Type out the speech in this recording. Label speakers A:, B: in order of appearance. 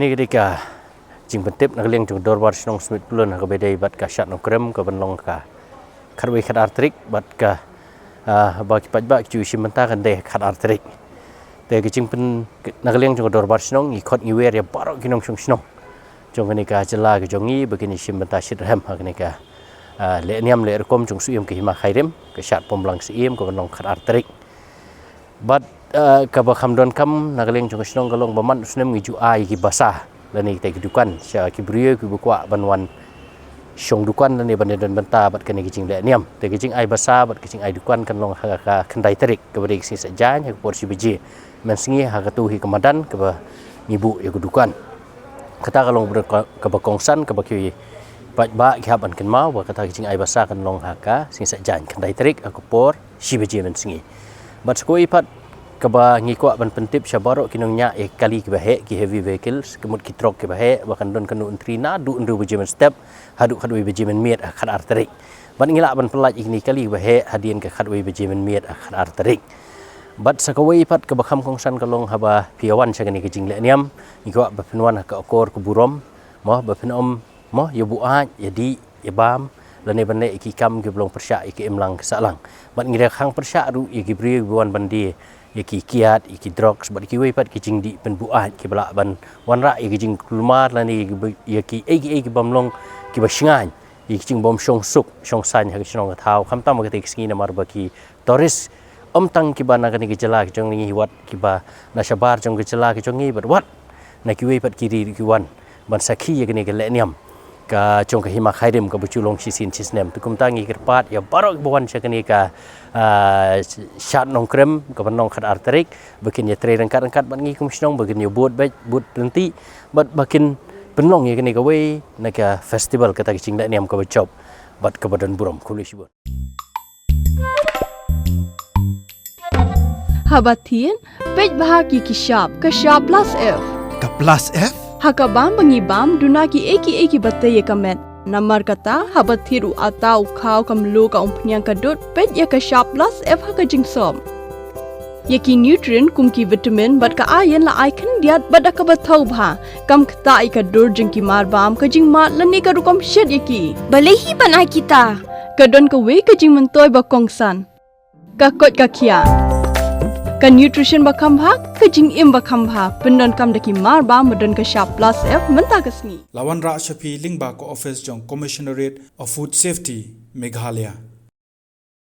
A: ini ketika jing pentip nak liang jung dorbar snong smit pulun ka bedai bat ka shat no krem ka benlong ka kharwi khat artrik bat ka ba ki pat ba ki sim menta kan de khat artrik te ki jing pen nak liang jung dorbar snong i khot i wer ya barok kinong snong snong jong ni ka jela ki jongi begini sim menta shit hem ha ni ka le niam le rekom jung suim ki hima khairem ka shat pomlang sim ka benlong khat artrik bat kaba khamdon kam nagaleng jong snong galong baman usnem ngiju ai ki basah lani te dukan sya ki brio ki bukwa banwan shong dukan lani bandan banta bat kani kijing le niam te kijing ai basah bat kijing ai dukan kan long ha ka khandai terik ke bari si sajan ha por si beji mensingi ha ka tu hi kamadan ke ba ngibu ya dukan kata galong ke ba kongsan ke ba ki ba ki haban kan mau ba kata kijing ai basah kan long ha ka si sajan khandai terik aku por si beji mensingi bat skoi pat kaba ngikwa ban pentip syabaro kinongnya kali ki bahe ki heavy vehicles kemut ki truck ki bahe bahkan don kanu entrina du ndu bejemen step hadu khadwi bejemen miet khat arterik ban ngila ban pelaj ini kali bahe hadien ke khadwi bejemen miet khat arterik bat sakawai pat ke bakham kongsan kalong haba piawan sagani ke jingle niam ngikwa ba penwan ka okor ku burom moh ba penom moh yo buat jadi ibam lane bane ki kam ki blong persya ki emlang salang bat ngira khang persya ru ki bri buan bandi iki kiat iki drugs bat ki wei pat ki jing di pen buat ki bala ban wanra ki jing kulmar lani ki egi bamlong ki basngan ki jing bom shong suk shong san ha ki shong thau kham tam ki ski na mar ba ki toris tang ki bana kan ki jela ki jong ni wat ki ba na shabar jong ki jela ki jongi bat wat na ki wei pat ki ri ki wan ban sakhi ye ni ke le niam ka jong ka hima khairim ka buculong sisin sisnem tukum tangi kerpat ya barok bawan sakani ka shat nong krem ka banong khat arterik bakin ya tre rangkat ban ngi kum snong bakin ya but berhenti bat bakin penong ya kini ka we na ka festival kata kicing dak niam ka bacop bat ka badan buram kulisibun
B: habatin pej bahagi ki shop ka shop plus f
C: ka plus f
B: hakabam bangibam dunaki eki batte ye kamet namar kata habat thiru atau khau kamlu ka umpnyang kadut pet ya ka sharp plus f ha ka jingsom yeki nutrient kum ki vitamin bat ka iron la icon diat bat ka bathau bha kam khta I ka dur jing ki mar bam ka jing mat lani ka rukom shed yeki balehi banai kita ka don ka we ka jing mentoy ba kongsan ka kot ka khia ka nutrition ba khambha ka jing im ba khambha pendon kam daki mar ba modon ka sharp plus f menta kasni
C: lawan ra shapi lingba ko office jong commissionerate of food safety Meghalaya